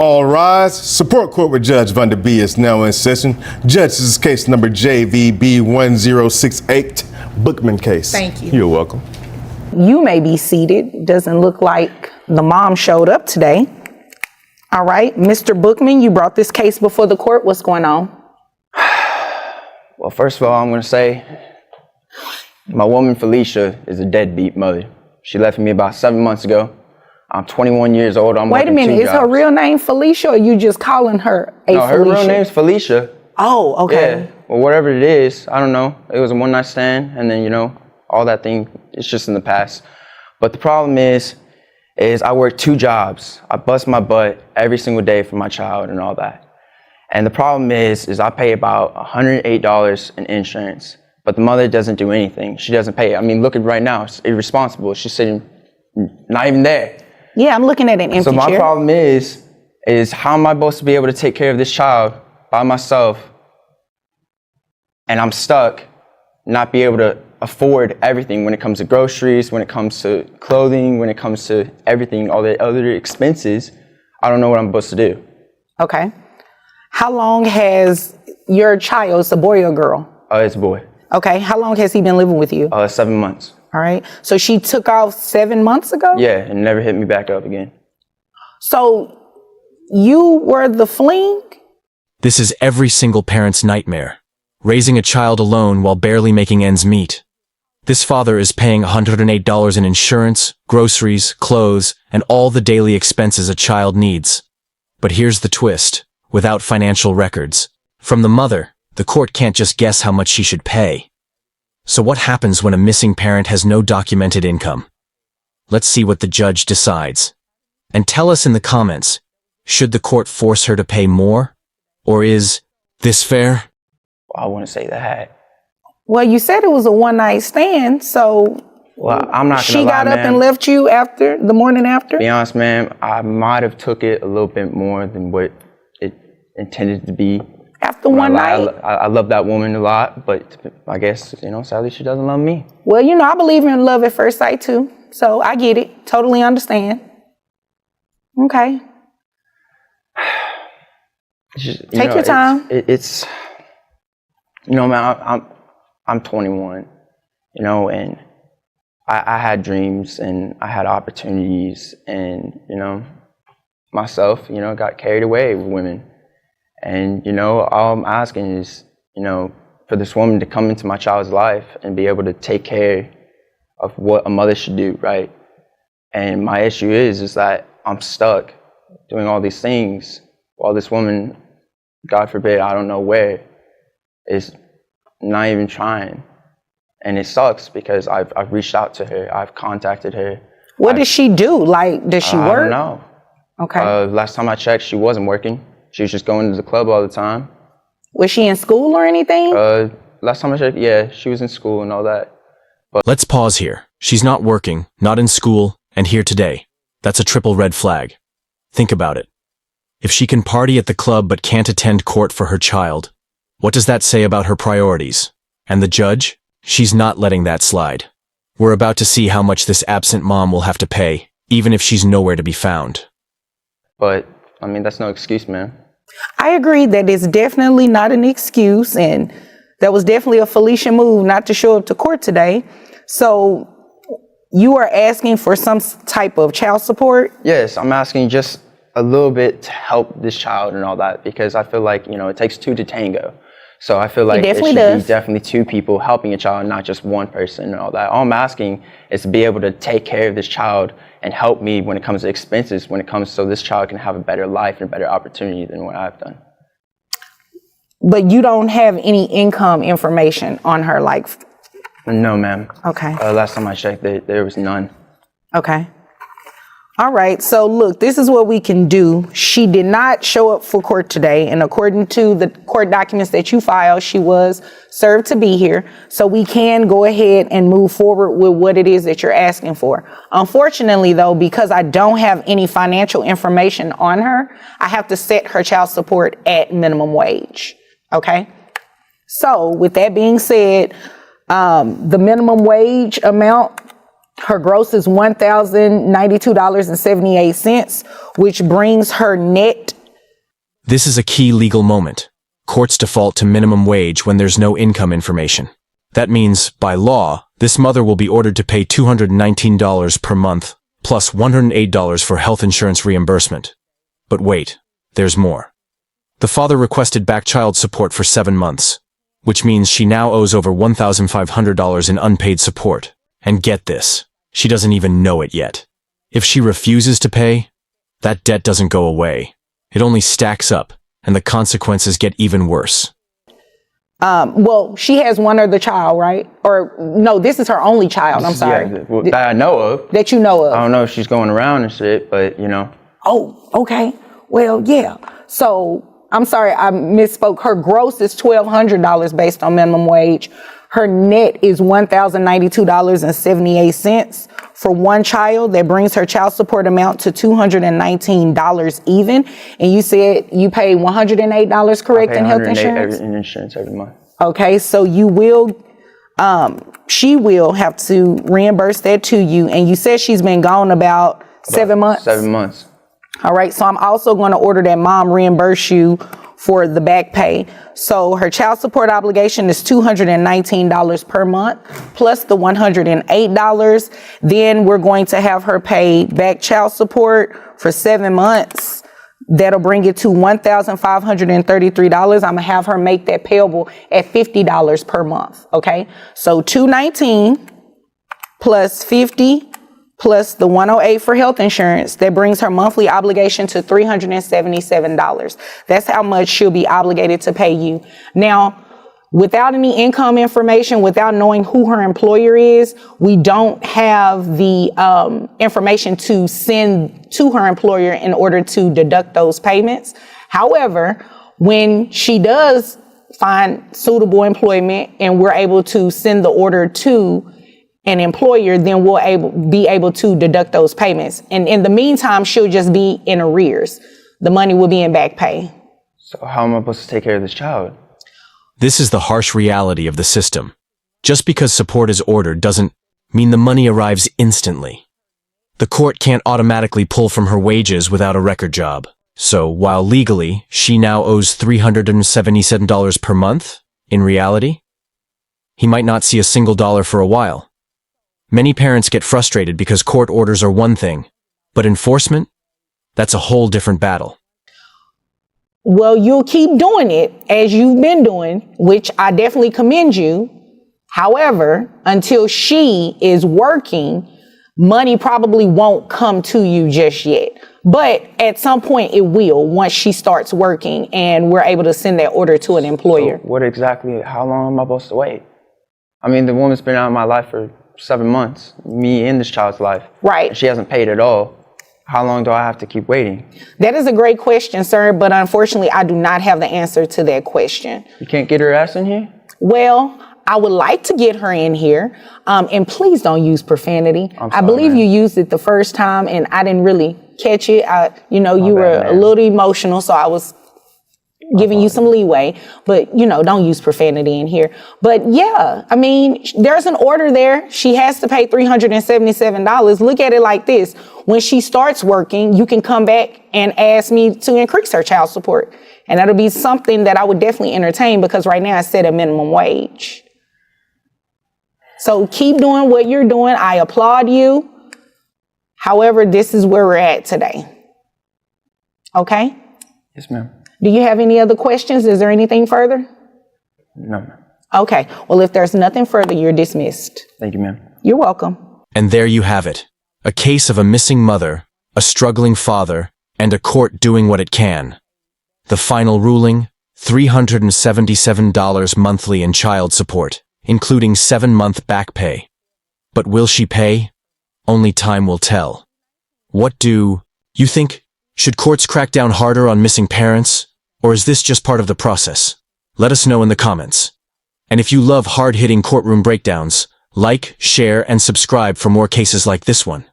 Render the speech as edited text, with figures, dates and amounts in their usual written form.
All rise. Support court with Judge Van Der Bee is now in session. Judge, this is case number JVB 1068, Bookman case. Thank you. You're welcome. You may be seated. Doesn't look like the mom showed up today. All right, Mr. Bookman, you brought this case before the court. What's going on? Well, first of all, I'm going to say my woman Felicia is a deadbeat mother. She left me about 7 months ago. I'm 21 years old. Wait a minute, is her real name Felicia, or you just calling her a Felicia? No, her real name's Felicia. Oh, okay. Yeah, well, whatever it is, I don't know. It was a one-night stand, and then, you know, all that thing, it's just in the past. But the problem is I work 2 jobs. I bust my butt every single day for my child and all that. And the problem is I pay about $108 in insurance, but the mother doesn't do anything. She doesn't pay. I mean, look at right now, it's irresponsible. She's sitting, not even there. Yeah, I'm looking at an empty chair. So my problem is how am I supposed to be able to take care of this child by myself, and I'm stuck, not be able to afford everything when it comes to groceries, when it comes to clothing, when it comes to everything, all the other expenses. I don't know what I'm supposed to do. Okay. How long has your child, it's a boy or girl? It's a boy. Okay. How long has he been living with you? 7 months. All right. So she took off 7 months ago? Yeah, and never hit me back up again. So you were the fling? This is every single parent's nightmare. Raising a child alone while barely making ends meet. This father is paying $108 in insurance, groceries, clothes, and all the daily expenses a child needs. But here's the twist. Without financial records. From the mother, the court can't just guess how much she should pay. So what happens when a missing parent has no documented income? Let's see what the judge decides. And tell us in the comments, should the court force her to pay more? Or is this fair? Well, I wouldn't say that. Well, you said it was a one-night stand, so well, I'm not gonna she lie, got up man. and left you after, the morning after? Be honest, man, I might have took it a little bit more than what it intended to be. After one night? I love that woman a lot, but I guess, you know, sadly she doesn't love me. Well, you know, I believe in love at first sight too, so I get it. Totally understand. Okay. Take your time. It's you know, man, I'm 21, you know, and I had dreams and I had opportunities, and, you know, myself, you know, got carried away with women. And, you know, all I'm asking is, you know, for this woman to come into my child's life and be able to take care of what a mother should do, right? And my issue is that I'm stuck doing all these things while this woman, God forbid, I don't know where, is not even trying. And it sucks because I've reached out to her, I've contacted her. What does she do? Like, does she work? I don't know. Okay. Last time I checked, she wasn't working. She was just going to the club all the time. Was she in school or anything? Last time I checked, yeah, she was in school and all that. But let's pause here. She's not working, not in school, and here today. That's a triple red flag. Think about it. If she can party at the club but can't attend court for her child, what does that say about her priorities? And the judge? She's not letting that slide. We're about to see how much this absent mom will have to pay, even if she's nowhere to be found. But, I mean, that's no excuse, man. I agree that it's definitely not an excuse, and that was definitely a Felicia move not to show up to court today. So you are asking for some type of child support? Yes, I'm asking just a little bit to help this child and all that, because I feel like, you know, it takes 2 to tango. So I feel like it should be definitely 2 people helping a child, not just one person and all that. All I'm asking is to be able to take care of this child and help me when it comes to expenses, when it comes so this child can have a better life and a better opportunity than what I've done. But you don't have any income information on her, like? No, ma'am. Okay. Last time I checked, there was none. Okay. All right. So look, this is what we can do. She did not show up for court today, and according to the court documents that you filed, she was served to be here. So we can go ahead and move forward with what it is that you're asking for. Unfortunately, though, because I don't have any financial information on her, I have to set her child support at minimum wage. Okay. So with that being said, the minimum wage amount, her gross is $1,092.78, which brings her net This is a key legal moment. Courts default to minimum wage when there's no income information. That means, by law, this mother will be ordered to pay $219 per month, plus $108 for health insurance reimbursement. But wait, there's more. The father requested back child support for 7 months, which means she now owes over $1,500 in unpaid support. And get this, she doesn't even know it yet. If she refuses to pay, that debt doesn't go away. It only stacks up, and the consequences get even worse. Well, she has one other child, right? Or no, this is her only child. I'm sorry. Yeah, well, that I know of. That you know of. I don't know if she's going around and shit, but you know. Oh, okay. Well, yeah. So I'm sorry, I misspoke. Her gross is $1,200 based on minimum wage. Her net is $1,092.78 for one child. That brings her child support amount to $219 even. And you said you pay $108, correct, in health insurance? In insurance every month. Okay, so you will, she will have to reimburse that to you. And you said she's been gone about 7 months? 7 months. All right, so I'm also going to order that mom reimburse you for the back pay. So her child support obligation is $219 per month, plus the $108. Then we're going to have her pay back child support for 7 months. That'll bring it to $1,533. I'm gonna have her make that payable at $50 per month, okay? So $219 plus 50 plus the 108 for health insurance, that brings her monthly obligation to $377. That's how much she'll be obligated to pay you. Now, without any income information, without knowing who her employer is, we don't have the information to send to her employer in order to deduct those payments. However, when she does find suitable employment and we're able to send the order to an employer, then we'll be able to deduct those payments. And in the meantime, she'll just be in arrears. The money will be in back pay. So how am I supposed to take care of this child? This is the harsh reality of the system. Just because support is ordered doesn't mean the money arrives instantly. The court can't automatically pull from her wages without a record job. So while legally she now owes $377 per month, in reality, he might not see a single dollar for a while. Many parents get frustrated because court orders are one thing, but enforcement, that's a whole different battle. Well, you'll keep doing it as you've been doing, which I definitely commend you. However, until she is working, money probably won't come to you just yet. But at some point it will, once she starts working and we're able to send that order to an employer. So what exactly, how long am I supposed to wait? I mean, the woman's been out of my life for 7 months, me in this child's life. Right. And she hasn't paid at all. How long do I have to keep waiting? That is a great question, sir, but unfortunately, I do not have the answer to that question. You can't get her ass in here? Well, I would like to get her in here, and please don't use profanity. I'm I sorry, believe man. you used it the first time, and I didn't really catch it. You were bad, a man. little emotional, so I was giving you some leeway, but don't use profanity in here. But yeah, I mean, there's an order there. She has to pay $377. Look at it like this. When she starts working, you can come back and ask me to increase her child support. And that'll be something that I would definitely entertain, because right now I set a minimum wage. So keep doing what you're doing. I applaud you. However, this is where we're at today. Okay? Yes, ma'am. Do you have any other questions? Is there anything further? No, ma'am. Okay. Well, if there's nothing further, you're dismissed. Thank you, ma'am. You're welcome. And there you have it. A case of a missing mother, a struggling father, and a court doing what it can. The final ruling, $377 monthly in child support, including 7-month back pay. But will she pay? Only time will tell. What do you think? Should courts crack down harder on missing parents? Or is this just part of the process? Let us know in the comments. And if you love hard-hitting courtroom breakdowns, like, share, and subscribe for more cases like this one.